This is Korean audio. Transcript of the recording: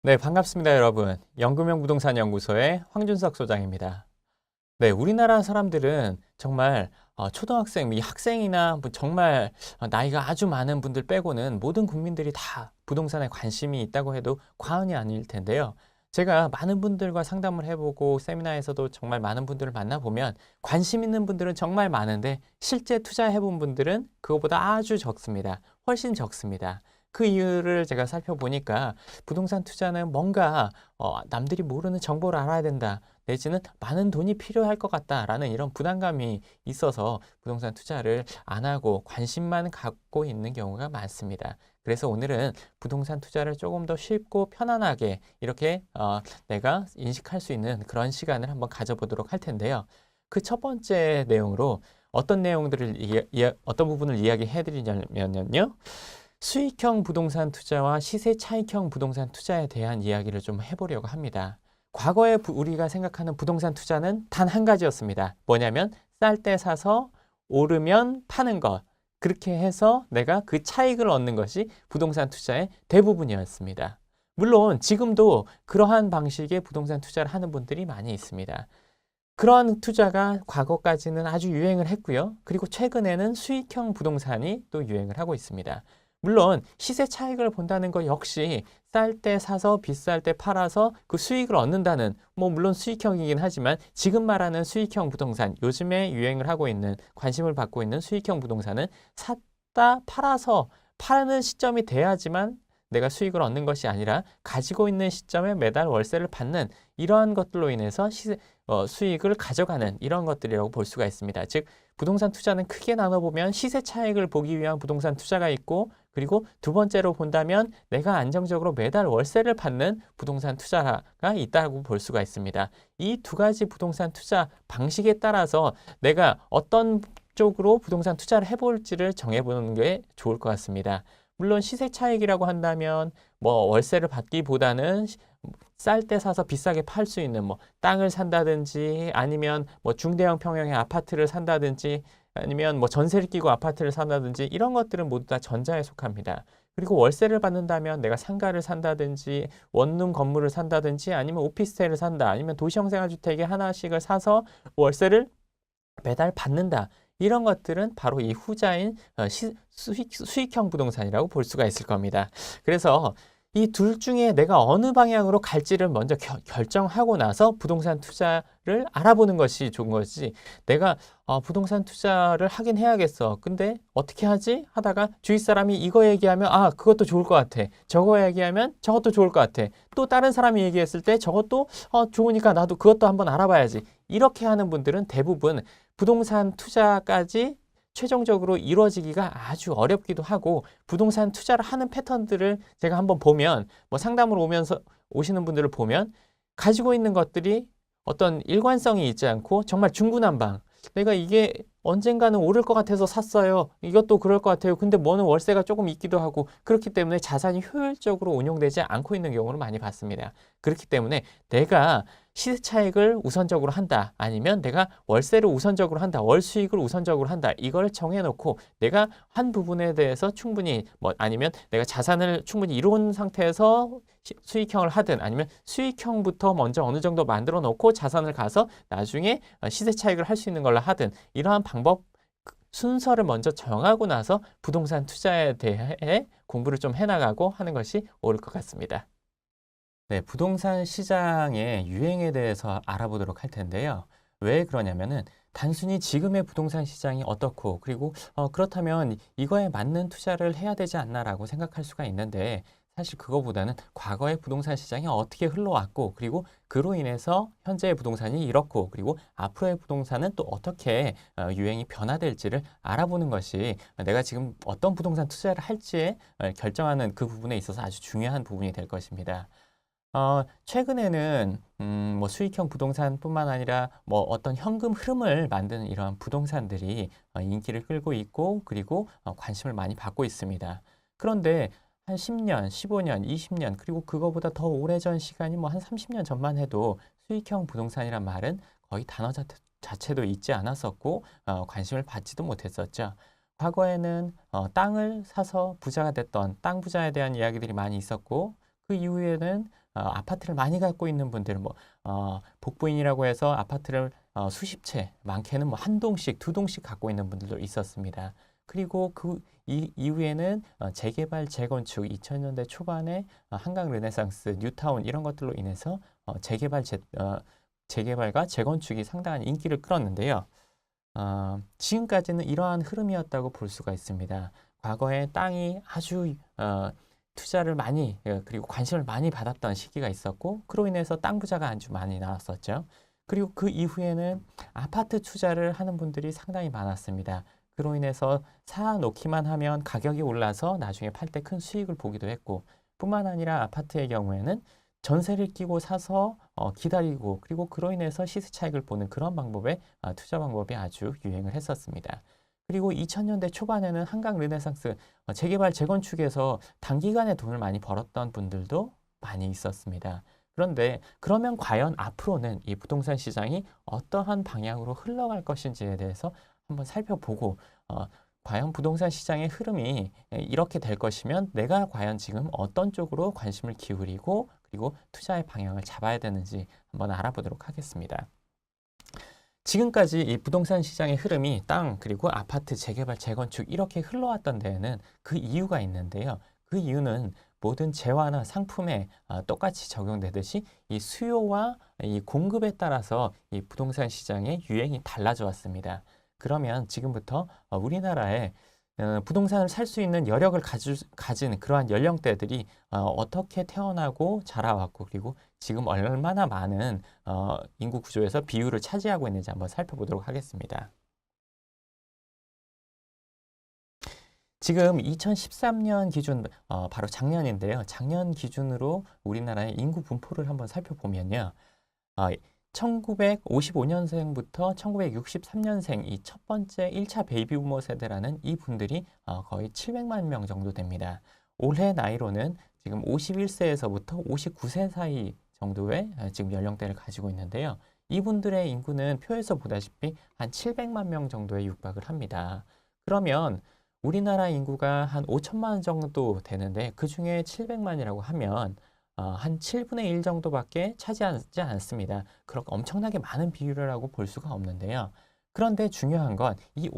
네, 반갑습니다, 여러분. 연금형 부동산 연구소의 황준석 소장입니다. 네, 우리나라 사람들은 정말 초등학생, 이 학생이나 뭐 정말 나이가 아주 많은 분들 빼고는 모든 국민들이 다 부동산에 관심이 있다고 해도 과언이 아닐 텐데요. 제가 많은 분들과 상담을 해보고 세미나에서도 정말 많은 분들을 만나보면 관심 있는 분들은 정말 많은데 실제 투자해본 분들은 그것보다 아주 적습니다. 훨씬 적습니다. 그 이유를 제가 살펴보니까 부동산 투자는 뭔가 남들이 모르는 정보를 알아야 된다. 내지는 많은 돈이 필요할 것 같다라는 이런 부담감이 있어서 부동산 투자를 안 하고 관심만 갖고 있는 경우가 많습니다. 그래서 오늘은 부동산 투자를 조금 더 쉽고 편안하게 이렇게 내가 인식할 수 있는 그런 시간을 한번 가져보도록 할 텐데요. 그 첫 번째 내용으로 어떤 내용들을 어떤 부분을 이야기해 드리냐면요. 수익형 부동산 투자와 시세 차익형 부동산 투자에 대한 이야기를 좀 해보려고 합니다. 과거에 우리가 생각하는 부동산 투자는 단 한 가지였습니다. 뭐냐면 쌀 때 사서 오르면 파는 것. 그렇게 해서 내가 그 차익을 얻는 것이 부동산 투자의 대부분이었습니다. 물론 지금도 그러한 방식의 부동산 투자를 하는 분들이 많이 있습니다. 그러한 투자가 과거까지는 아주 유행을 했고요. 그리고 최근에는 수익형 부동산이 또 유행을 하고 있습니다. 물론 시세 차익을 본다는 것 역시 쌀 때 사서 비쌀 때 팔아서 그 수익을 얻는다는 물론 수익형이긴 하지만 지금 말하는 수익형 부동산, 요즘에 유행을 하고 있는 관심을 받고 있는 수익형 부동산은 샀다 팔아서 파는 시점이 돼야지만 내가 수익을 얻는 것이 아니라 가지고 있는 시점에 매달 월세를 받는 이러한 것들로 인해서 수익을 가져가는 이런 것들이라고 볼 수가 있습니다. 즉 부동산 투자는 크게 나눠보면 시세 차익을 보기 위한 부동산 투자가 있고, 그리고 두 번째로 본다면 내가 안정적으로 매달 월세를 받는 부동산 투자가 있다고 볼 수가 있습니다. 이 두 가지 부동산 투자 방식에 따라서 내가 어떤 쪽으로 부동산 투자를 해볼지를 정해보는 게 좋을 것 같습니다. 물론 시세 차익이라고 한다면 월세를 받기보다는 쌀 때 사서 비싸게 팔 수 있는 땅을 산다든지, 아니면 중대형 평형의 아파트를 산다든지, 아니면 전세를 끼고 아파트를 산다든지, 이런 것들은 모두 다 전자에 속합니다. 그리고 월세를 받는다면 내가 상가를 산다든지 원룸 건물을 산다든지, 아니면 오피스텔을 산다, 아니면 도시형 생활주택에 하나씩을 사서 월세를 매달 받는다. 이런 것들은 바로 이 후자인 수익형 부동산이라고 볼 수가 있을 겁니다. 그래서 이 둘 중에 내가 어느 방향으로 갈지를 먼저 결정하고 나서 부동산 투자를 알아보는 것이 좋은 것이지, 내가 부동산 투자를 하긴 해야겠어. 근데 어떻게 하지? 하다가 주위 사람이 이거 얘기하면 그것도 좋을 것 같아. 저거 얘기하면 저것도 좋을 것 같아. 또 다른 사람이 얘기했을 때 저것도 좋으니까 나도 그것도 한번 알아봐야지. 이렇게 하는 분들은 대부분 부동산 투자까지 최종적으로 이루어지기가 아주 어렵기도 하고, 부동산 투자를 하는 패턴들을 제가 한번 보면, 상담으로 오시는 분들을 보면 가지고 있는 것들이 어떤 일관성이 있지 않고 정말 중구난방, 내가 이게 언젠가는 오를 것 같아서 샀어요. 이것도 그럴 것 같아요. 근데 뭐는 월세가 조금 있기도 하고, 그렇기 때문에 자산이 효율적으로 운용되지 않고 있는 경우를 많이 봤습니다. 그렇기 때문에 내가 시세 차익을 우선적으로 한다, 아니면 내가 월세를 우선적으로 한다, 월 수익을 우선적으로 한다, 이걸 정해놓고 내가 한 부분에 대해서 충분히 아니면 내가 자산을 충분히 이룬 상태에서 수익형을 하든, 아니면 수익형부터 먼저 어느 정도 만들어 놓고 자산을 가서 나중에 시세 차익을 할 수 있는 걸로 하든, 이러한 방법 순서를 먼저 정하고 나서 부동산 투자에 대해 공부를 좀 해나가고 하는 것이 옳을 것 같습니다. 네, 부동산 시장의 유행에 대해서 알아보도록 할 텐데요. 왜 그러냐면은 단순히 지금의 부동산 시장이 어떻고, 그리고 그렇다면 이거에 맞는 투자를 해야 되지 않나라고 생각할 수가 있는데, 사실 그거보다는 과거의 부동산 시장이 어떻게 흘러왔고, 그리고 그로 인해서 현재의 부동산이 이렇고, 그리고 앞으로의 부동산은 또 어떻게 유행이 변화될지를 알아보는 것이 내가 지금 어떤 부동산 투자를 할지에 결정하는 그 부분에 있어서 아주 중요한 부분이 될 것입니다. 최근에는 수익형 부동산뿐만 아니라 어떤 현금 흐름을 만드는 이러한 부동산들이 인기를 끌고 있고, 그리고 관심을 많이 받고 있습니다. 그런데 한 10년, 15년, 20년, 그리고 그거보다 더 오래전 시간이 한 30년 전만 해도 수익형 부동산이란 말은 거의 단어 자체도 있지 않았었고, 관심을 받지도 못했었죠. 과거에는 땅을 사서 부자가 됐던 땅 부자에 대한 이야기들이 많이 있었고, 그 이후에는 아파트를 많이 갖고 있는 분들, 복부인이라고 해서 아파트를 수십 채, 많게는 뭐 한 동씩, 두 동씩 갖고 있는 분들도 있었습니다. 그리고 그 이후에는 재개발, 재건축, 2000년대 초반에 한강 르네상스, 뉴타운 이런 것들로 인해서 재개발과 재건축이 상당한 인기를 끌었는데요. 지금까지는 이러한 흐름이었다고 볼 수가 있습니다. 과거에 땅이 아주 투자를 많이 그리고 관심을 많이 받았던 시기가 있었고 그로 인해서 땅 부자가 아주 많이 나왔었죠. 그리고 그 이후에는 아파트 투자를 하는 분들이 상당히 많았습니다. 그로 인해서 사놓기만 하면 가격이 올라서 나중에 팔 때 큰 수익을 보기도 했고 뿐만 아니라 아파트의 경우에는 전세를 끼고 사서 기다리고 그리고 그로 인해서 시세 차익을 보는 그런 방법의 투자 방법이 아주 유행을 했었습니다. 그리고 2000년대 초반에는 한강 르네상스 재개발 재건축에서 단기간에 돈을 많이 벌었던 분들도 많이 있었습니다. 그런데 그러면 과연 앞으로는 이 부동산 시장이 어떠한 방향으로 흘러갈 것인지에 대해서 한번 살펴보고 과연 부동산 시장의 흐름이 이렇게 될 것이면 내가 과연 지금 어떤 쪽으로 관심을 기울이고 그리고 투자의 방향을 잡아야 되는지 한번 알아보도록 하겠습니다. 지금까지 이 부동산 시장의 흐름이 땅 그리고 아파트 재개발 재건축 이렇게 흘러왔던 데에는 그 이유가 있는데요. 그 이유는 모든 재화나 상품에 똑같이 적용되듯이 이 수요와 이 공급에 따라서 이 부동산 시장의 유행이 달라져 왔습니다. 그러면 지금부터 우리나라에 부동산을 살 수 있는 여력을 가진 그러한 연령대들이 어떻게 태어나고 자라왔고 그리고 지금 얼마나 많은 인구 구조에서 비율을 차지하고 있는지 한번 살펴보도록 하겠습니다. 지금 2013년 기준, 바로 작년인데요. 작년 기준으로 우리나라의 인구 분포를 한번 살펴보면요. 1955년생부터 1963년생 이 첫 번째 1차 베이비 부머 세대라는 이 분들이 거의 700만 명 정도 됩니다. 올해 나이로는 지금 51세에서부터 59세 사이 정도의 지금 연령대를 가지고 있는데요. 이분들의 인구는 표에서 보다시피 한 700만 명 정도에 육박을 합니다. 그러면 우리나라 인구가 한 5천만 정도 되는데 그 중에 700만이라고 하면 한 7분의 1 정도밖에 차지하지 않습니다. 그렇게 엄청나게 많은 비율이라고 볼 수가 없는데요. 그런데 중요한 건 이